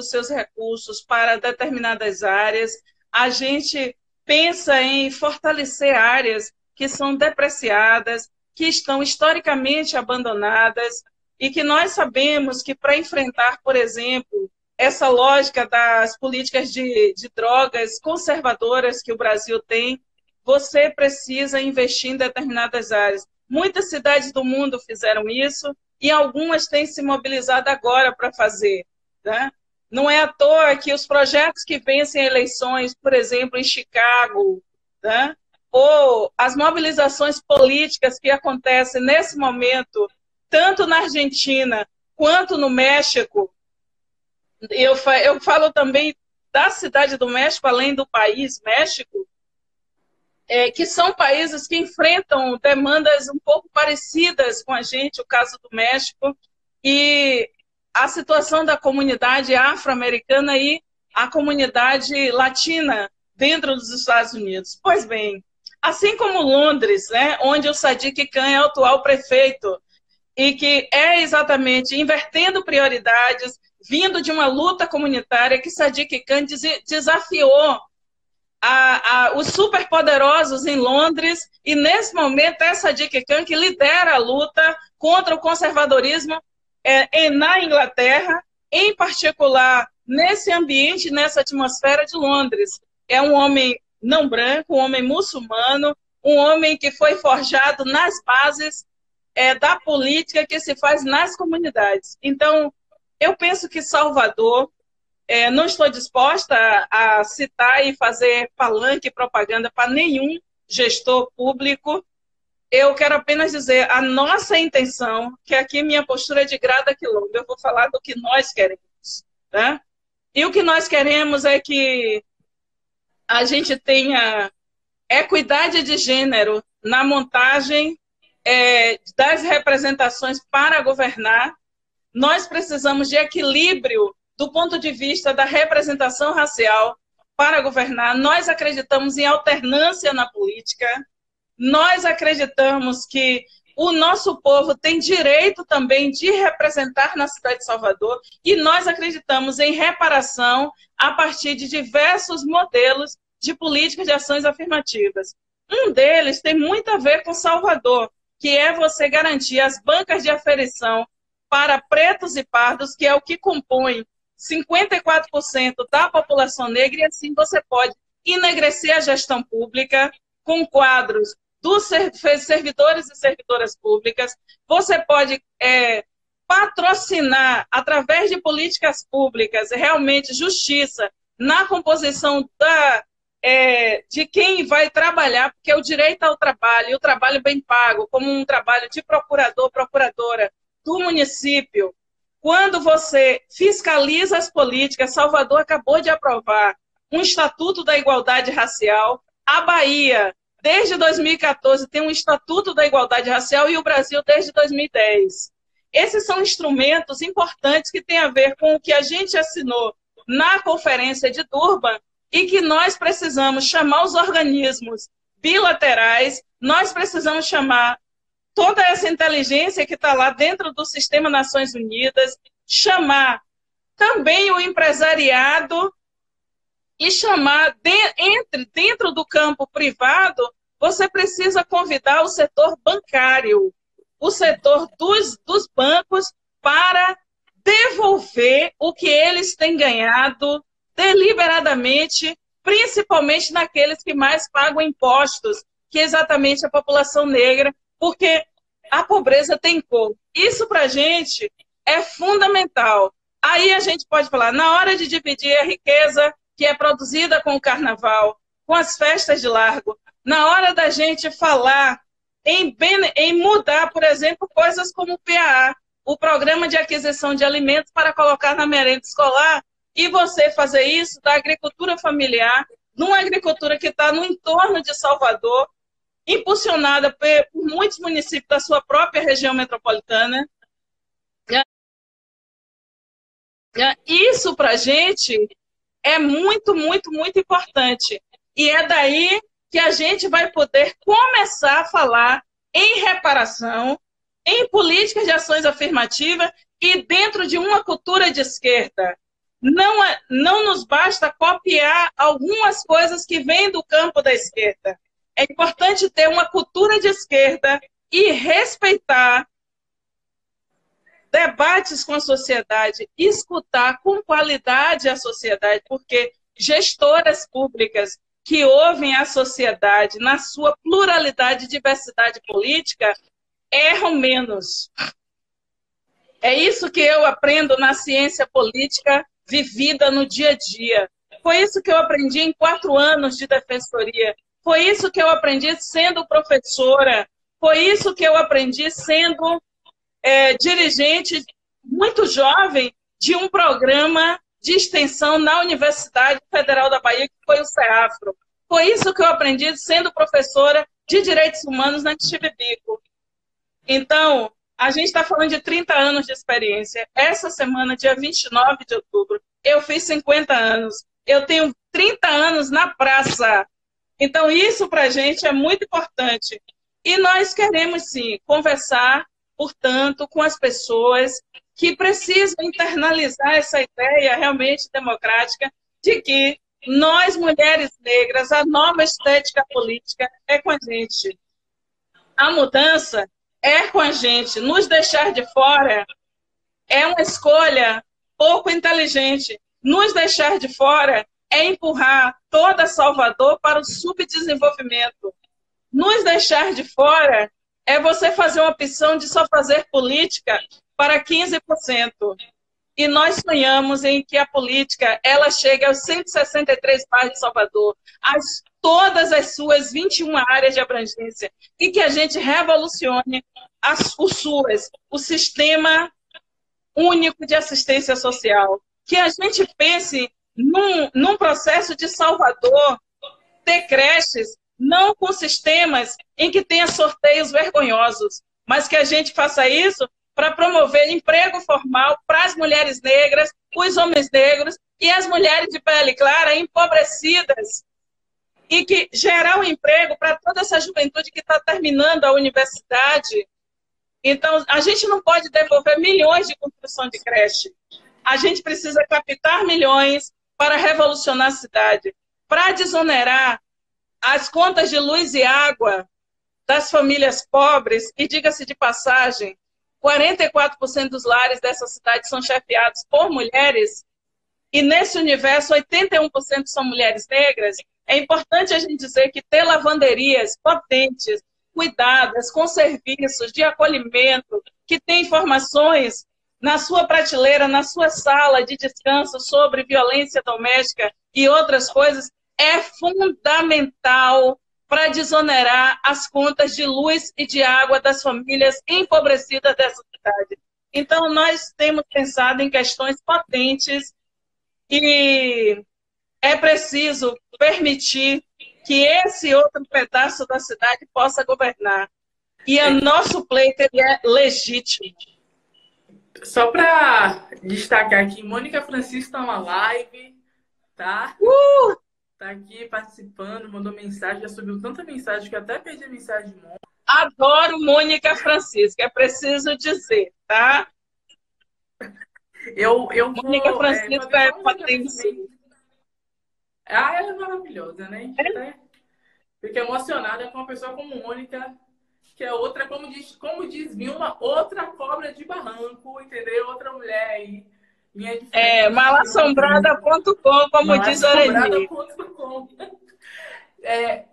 seus recursos para determinadas áreas. A gente pensa em fortalecer áreas que são depreciadas, que estão historicamente abandonadas, e que nós sabemos que para enfrentar, por exemplo, essa lógica das políticas de drogas conservadoras que o Brasil tem, você precisa investir em determinadas áreas. Muitas cidades do mundo fizeram isso, e algumas têm se mobilizado agora para fazer. Né? Não é à toa que os projetos que vencem eleições, por exemplo, em Chicago, né? Ou as mobilizações políticas que acontecem nesse momento, tanto na Argentina quanto no México, eu falo também da cidade do México, além do país México, que são países que enfrentam demandas um pouco parecidas com a gente, o caso do México, e a situação da comunidade afro-americana e a comunidade latina dentro dos Estados Unidos. Pois bem, assim como Londres, né, onde o Sadiq Khan é o atual prefeito, e que é exatamente invertendo prioridades, vindo de uma luta comunitária que Sadiq Khan desafiou os superpoderosos em Londres, e nesse momento é Sadiq Khan que lidera a luta contra o conservadorismo na Inglaterra, em particular nesse ambiente, nessa atmosfera de Londres. É um homem não branco, um homem muçulmano, um homem que foi forjado nas bases da política que se faz nas comunidades. Então, eu penso que Salvador, não estou disposta a citar e fazer palanque e propaganda para nenhum gestor público. Eu quero apenas dizer a nossa intenção, que aqui minha postura é de grada quilômetro. Eu vou falar do que nós queremos. Né? E o que nós queremos é que a gente tenha equidade de gênero na montagem das representações para governar. Nós precisamos de equilíbrio do ponto de vista da representação racial para governar. Nós acreditamos em alternância na política. Nós acreditamos que o nosso povo tem direito também de representar na cidade de Salvador, e nós acreditamos em reparação a partir de diversos modelos de políticas de ações afirmativas. Um deles tem muito a ver com Salvador, que é você garantir as bancas de aferição para pretos e pardos, que é o que compõe 54% da população negra, e assim você pode enegrecer a gestão pública com quadros dos servidores e servidoras públicas. Você pode patrocinar, através de políticas públicas, realmente justiça na composição de quem vai trabalhar, porque o direito ao trabalho, e o trabalho bem pago, como um trabalho de procurador, procuradora do município. Quando você fiscaliza as políticas, Salvador acabou de aprovar um Estatuto da Igualdade Racial. A Bahia, desde 2014, tem um Estatuto da Igualdade Racial, e o Brasil desde 2010. Esses são instrumentos importantes que têm a ver com o que a gente assinou na Conferência de Durban, e que nós precisamos chamar os organismos bilaterais, nós precisamos chamar toda essa inteligência que está lá dentro do Sistema Nações Unidas, chamar também o empresariado e chamar, dentro do campo privado, você precisa convidar o setor bancário, o setor dos bancos, para devolver o que eles têm ganhado deliberadamente, principalmente naqueles que mais pagam impostos, que é exatamente a população negra, porque a pobreza tem cor. Isso, para a gente, é fundamental. Aí a gente pode falar, na hora de dividir a riqueza que é produzida com o carnaval, com as festas de largo, na hora da gente falar em mudar, por exemplo, coisas como o PAA, o Programa de Aquisição de Alimentos para colocar na merenda escolar, e você fazer isso da agricultura familiar, numa agricultura que está no entorno de Salvador, impulsionada por muitos municípios da sua própria região metropolitana. Isso, para a gente, é muito, muito, muito importante. E é daí que a gente vai poder começar a falar em reparação, em políticas de ações afirmativas e dentro de uma cultura de esquerda. Não nos basta copiar algumas coisas que vêm do campo da esquerda. É importante ter uma cultura de esquerda e respeitar debates com a sociedade, escutar com qualidade a sociedade, porque gestoras públicas que ouvem a sociedade na sua pluralidade e diversidade política erram menos. É isso que eu aprendo na ciência política vivida no dia a dia. Foi isso que eu aprendi em 4 anos de defensoria. Foi isso que eu aprendi sendo professora. Foi isso que eu aprendi sendo dirigente muito jovem de um programa de extensão na Universidade Federal da Bahia, que foi o CEAFRO. Foi isso que eu aprendi sendo professora de Direitos Humanos na Tibibico. Então, a gente está falando de 30 anos de experiência. Essa semana, dia 29 de outubro, eu fiz 50 anos. Eu tenho 30 anos na praça. Então, isso para a gente é muito importante. E nós queremos, sim, conversar, portanto, com as pessoas que precisam internalizar essa ideia realmente democrática de que nós, mulheres negras, a nova estética política é com a gente. A mudança é com a gente. Nos deixar de fora é uma escolha pouco inteligente. Nos deixar de fora é empurrar toda Salvador para o subdesenvolvimento. Nos deixar de fora é você fazer uma opção de só fazer política para 15%. E nós sonhamos em que a política ela chegue aos 163 bairros de Salvador, todas as suas 21 áreas de abrangência, e que a gente revolucione o Sistema Único de Assistência Social. Que a gente pense num processo de Salvador, ter creches, não com sistemas em que tenha sorteios vergonhosos, mas que a gente faça isso para promover emprego formal para as mulheres negras, os homens negros e as mulheres de pele clara empobrecidas, e que gerar um emprego para toda essa juventude que está terminando a universidade. Então, a gente não pode devolver milhões de construção de creche. A gente precisa captar milhões para revolucionar a cidade, para desonerar as contas de luz e água das famílias pobres. E diga-se de passagem, 44% dos lares dessa cidade são chefiados por mulheres, e nesse universo 81% são mulheres negras. É importante a gente dizer que ter lavanderias potentes, cuidadas, com serviços de acolhimento, que tem informações na sua prateleira, na sua sala de descanso sobre violência doméstica e outras coisas, é fundamental para desonerar as contas de luz e de água das famílias empobrecidas dessa cidade. Então, nós temos pensado em questões potentes e é preciso permitir que esse outro pedaço da cidade possa governar. E o nosso pleito ele é legítimo. Só para destacar aqui, Mônica Francisco está na live, tá? Tá aqui participando, mandou mensagem, já subiu tanta mensagem que eu até perdi a mensagem de Mônica. Adoro Mônica Francisco, é preciso dizer, tá? Mônica Francisco é potência. Ela é maravilhosa, né? Fica emocionada com uma pessoa como Mônica, que é outra, como diz Vilma, outra cobra de barranco, entendeu? Outra mulher aí. Malassombrada.com, como diz Oreni.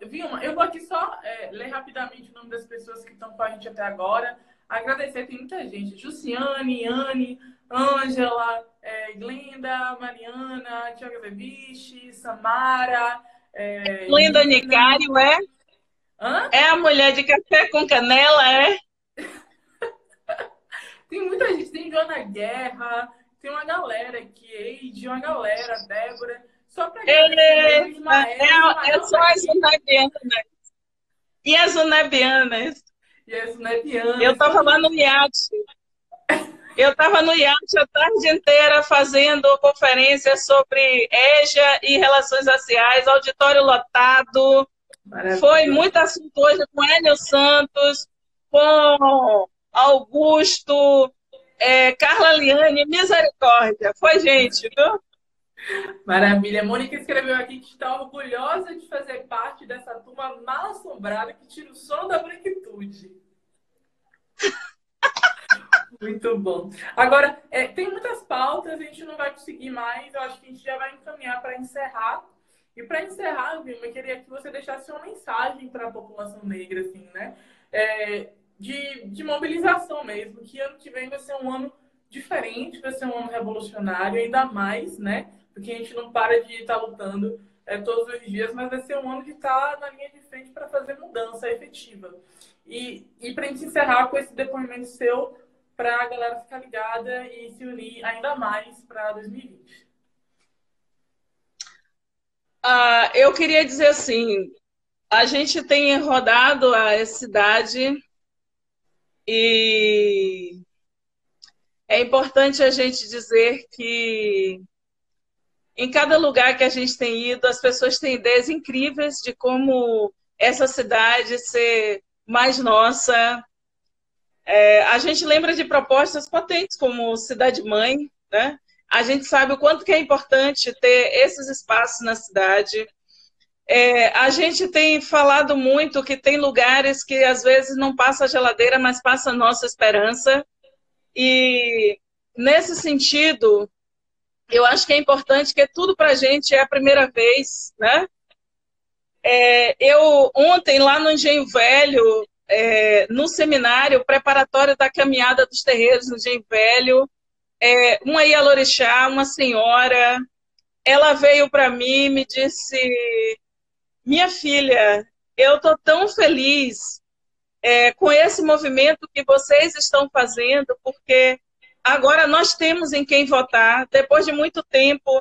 Vilma, eu vou aqui só ler rapidamente o nome das pessoas que estão com a gente até agora. Agradecer, tem muita gente. Jussiane, Anne, Ângela, Glenda, Mariana, Tiago Bebiche, Samara. Glenda Nicário, é? Hã? É a mulher de café com canela, é? Tem muita gente, tem Joana Guerra, tem uma galera aqui, Eide, uma galera, Débora. Só para é só as unebianas. E as unebianas? Eu estava lá no iate. Eu estava no iate a tarde inteira fazendo conferência sobre EJA e relações raciais, auditório lotado, Foi Maravilha. muito assunto hoje com Hélio Santos, com Augusto, Carla Liane, misericórdia. Foi gente, viu? Maravilha. Mônica escreveu aqui que está orgulhosa de fazer parte dessa turma mal assombrada que tira o sono da branquitude. Muito bom. Agora, tem muitas pautas, a gente não vai conseguir mais. Eu acho que a gente já vai encaminhar para encerrar. E para encerrar, Vilma, eu queria que você deixasse uma mensagem para a população negra, assim, né? De mobilização mesmo, que ano que vem vai ser um ano diferente, vai ser um ano revolucionário, ainda mais, né? Porque a gente não para de estar lutando todos os dias, mas vai ser um ano de estar na linha de frente para fazer mudança efetiva. E para a gente encerrar com esse depoimento seu, para a galera ficar ligada e se unir ainda mais para 2020. Eu queria dizer assim, a gente tem rodado a cidade e é importante a gente dizer que em cada lugar que a gente tem ido, as pessoas têm ideias incríveis de como essa cidade ser mais nossa. A gente lembra de propostas potentes como Cidade Mãe, né? A gente sabe o quanto que é importante ter esses espaços na cidade. A gente tem falado muito que tem lugares que às vezes não passa a geladeira, mas passa a nossa esperança. E nesse sentido, eu acho que é importante que tudo para a gente é a primeira vez, né? Eu ontem lá no Engenho Velho, no seminário preparatório da caminhada dos terreiros no Engenho Velho, uma Ialorixá, uma senhora, ela veio para mim e me disse: minha filha, eu estou tão feliz com esse movimento que vocês estão fazendo, porque agora nós temos em quem votar. Depois de muito tempo,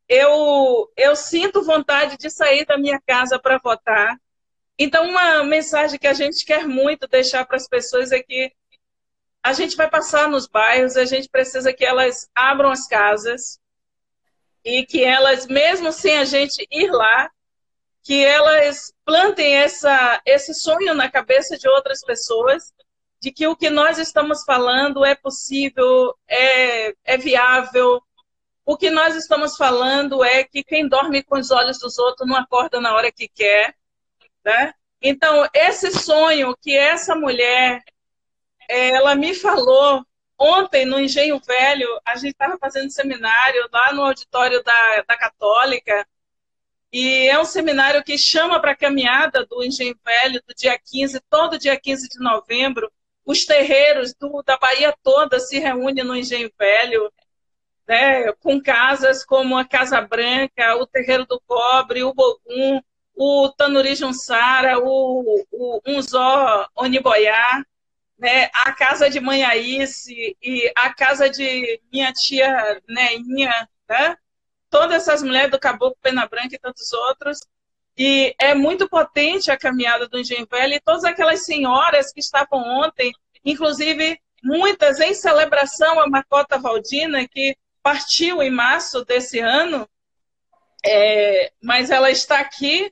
eu sinto vontade de sair da minha casa para votar. Então, uma mensagem que a gente quer muito deixar para as pessoas é que a gente vai passar nos bairros, a gente precisa que elas abram as casas e que elas, mesmo sem a gente ir lá, que elas plantem esse sonho na cabeça de outras pessoas, de que o que nós estamos falando é possível, é viável. O que nós estamos falando é que quem dorme com os olhos dos outros não acorda na hora que quer, né? Então, esse sonho que essa mulher, ela me falou ontem no Engenho Velho, a gente estava fazendo seminário lá no auditório da Católica, e é um seminário que chama para a caminhada do Engenho Velho, do dia 15, todo dia 15 de novembro, os terreiros da Bahia toda se reúnem no Engenho Velho, né, com casas como a Casa Branca, o Terreiro do Cobre, o Bogum, o Tanuri Junsara, o Unzó Oniboiá, né, a casa de Mãe Aíce e a casa de minha tia Neinha, né? Todas essas mulheres do Caboclo Pena Branca e tantos outros. E é muito potente a caminhada do Engenho Velho e todas aquelas senhoras que estavam ontem, inclusive muitas em celebração a Macota Valdina, que partiu em março desse ano, mas ela está aqui,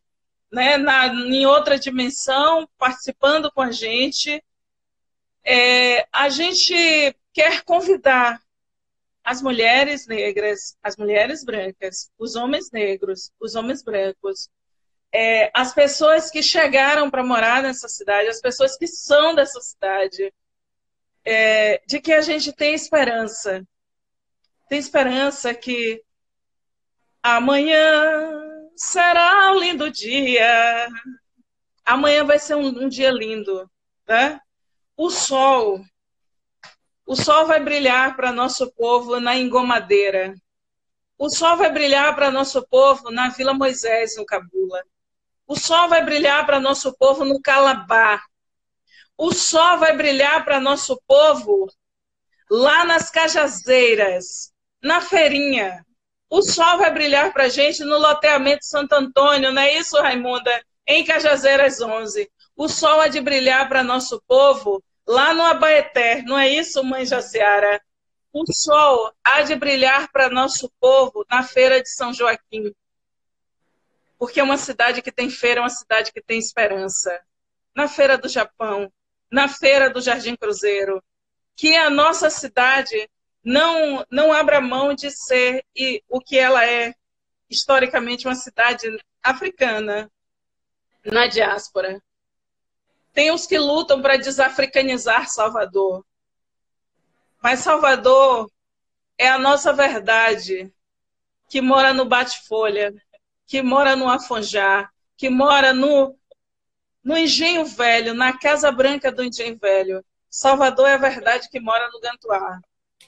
né, em outra dimensão, participando com a gente. A gente quer convidar as mulheres negras, as mulheres brancas, os homens negros, os homens brancos, as pessoas que chegaram para morar nessa cidade, as pessoas que são dessa cidade, de que a gente tem esperança. Tem esperança que amanhã será um lindo dia. Amanhã vai ser um dia lindo, né? O sol vai brilhar para nosso povo na Engomadeira. O sol vai brilhar para nosso povo na Vila Moisés, no Cabula. O sol vai brilhar para nosso povo no Calabá. O sol vai brilhar para nosso povo lá nas Cajazeiras, na Feirinha. O sol vai brilhar para a gente no loteamento Santo Antônio, não é isso, Raimunda? Em Cajazeiras 11. O sol há de brilhar para nosso povo lá no Abaeté, não é isso, mãe Jaciara? O sol há de brilhar para nosso povo na Feira de São Joaquim. porque é uma cidade que tem feira, é uma cidade que tem esperança. Na Feira do Japão, na Feira do Jardim Cruzeiro, que a nossa cidade não abra mão de ser o que ela é, historicamente, uma cidade africana, na diáspora. Tem os que lutam para desafricanizar Salvador. Mas Salvador é a nossa verdade, que mora no Bate-Folha, que mora no Afonjá, que mora no Engenho Velho, na Casa Branca do Engenho Velho. Salvador é a verdade que mora no Gantuá.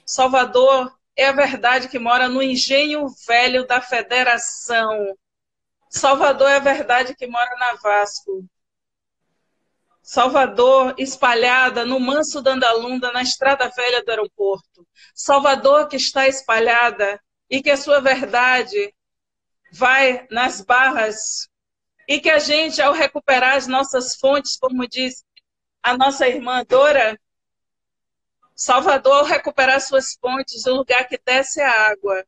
Salvador é a verdade que mora no Engenho Velho da Federação. Salvador é a verdade que mora na Vasco. Salvador espalhada no Manso da Andalunda, na Estrada Velha do aeroporto. Salvador que está espalhada e que a sua verdade vai nas Barras. E que a gente, ao recuperar as nossas fontes, como diz a nossa irmã Dora, Salvador, ao recuperar suas fontes, o lugar que desce a água.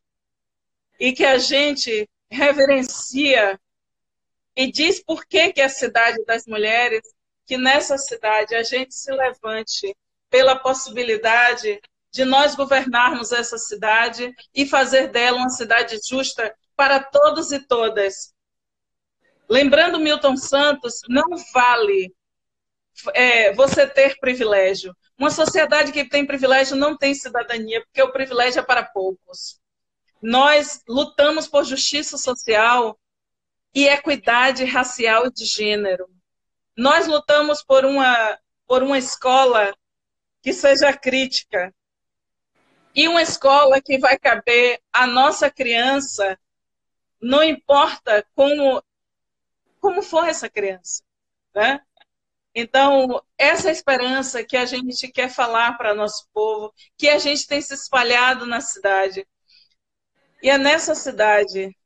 E que a gente reverencia e diz por que é a cidade das mulheres, que nessa cidade a gente se levante pela possibilidade de nós governarmos essa cidade e fazer dela uma cidade justa para todos e todas. Lembrando Milton Santos, não vale você ter privilégio. Uma sociedade que tem privilégio não tem cidadania, porque o privilégio é para poucos. Nós lutamos por justiça social e equidade racial e de gênero. Nós lutamos por uma escola que seja crítica e uma escola que vai caber à nossa criança, não importa como for essa criança, né? Então, essa esperança que a gente quer falar para nosso povo, que a gente tem se espalhado na cidade. E é nessa cidade,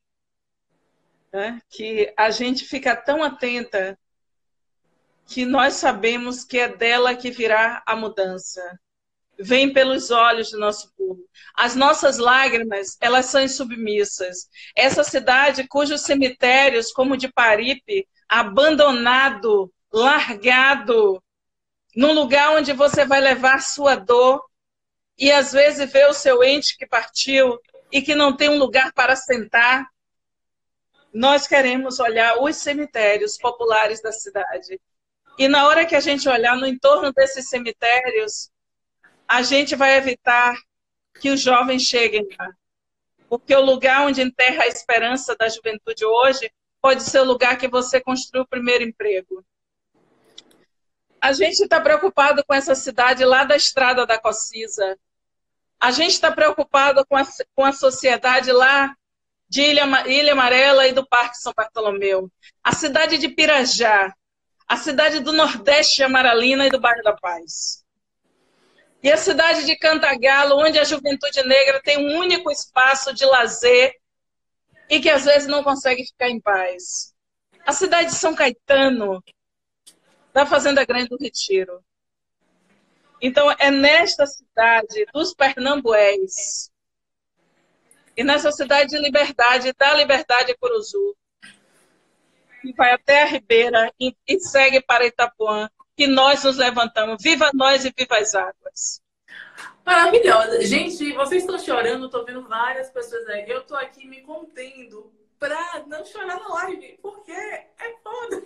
né, que a gente fica tão atenta que nós sabemos que é dela que virá a mudança. Vem pelos olhos do nosso povo. As nossas lágrimas, elas são insubmissas. Essa cidade cujos cemitérios, como o de Paripe, abandonado, largado, num lugar onde você vai levar sua dor e às vezes ver o seu ente que partiu e que não tem um lugar para sentar. Nós queremos olhar os cemitérios populares da cidade. E na hora que a gente olhar no entorno desses cemitérios, a gente vai evitar que os jovens cheguem lá. Porque o lugar onde enterra a esperança da juventude hoje pode ser o lugar que você construiu o primeiro emprego. A gente está preocupado com essa cidade lá da Estrada da Cocisa. A gente está preocupado com a sociedade lá de Ilha Amarela e do Parque São Bartolomeu. A cidade de Pirajá. A cidade do Nordeste de Amaralina e do Bairro da Paz. E a cidade de Cantagalo, onde a juventude negra tem um único espaço de lazer e que às vezes não consegue ficar em paz. A cidade de São Caetano, da Fazenda Grande do Retiro. Então, é nesta cidade dos Pernambués e nessa cidade de Liberdade, da Liberdade Curuzu, que vai até a Ribeira e segue para Itapuã, que nós nos levantamos. Viva nós e viva as águas. Maravilhosa. Gente, vocês estão chorando, estou vendo várias pessoas aí. Eu estou aqui me contendo para não chorar na live, porque é foda.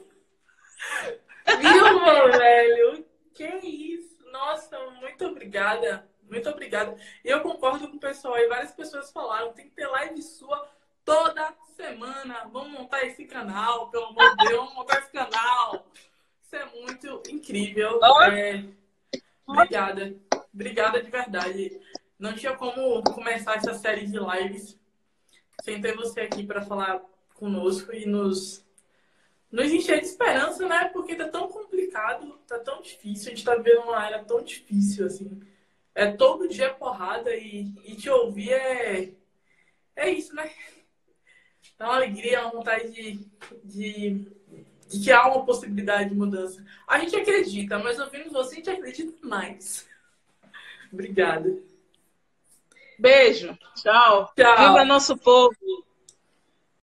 Viu, meu velho? Que isso? Nossa, muito obrigada. Muito obrigada. E eu concordo com o pessoal aí. Várias pessoas falaram, tem que ter live sua toda semana. Vamos montar esse canal, pelo amor de Deus. Vamos montar esse canal. Isso é muito incrível. Obrigada. Obrigada de verdade. Não tinha como começar essa série de lives sem ter você aqui para falar conosco e nos encher de esperança, né? Porque tá tão complicado, tá tão difícil. A gente tá vivendo uma era tão difícil, assim. É todo dia porrada e te ouvir é isso, né? Dá uma alegria, uma vontade de que há uma possibilidade de mudança. A gente acredita, mas ouvindo você, a gente acredita mais. Obrigada. Beijo. Tchau. Tchau. Viva nosso povo.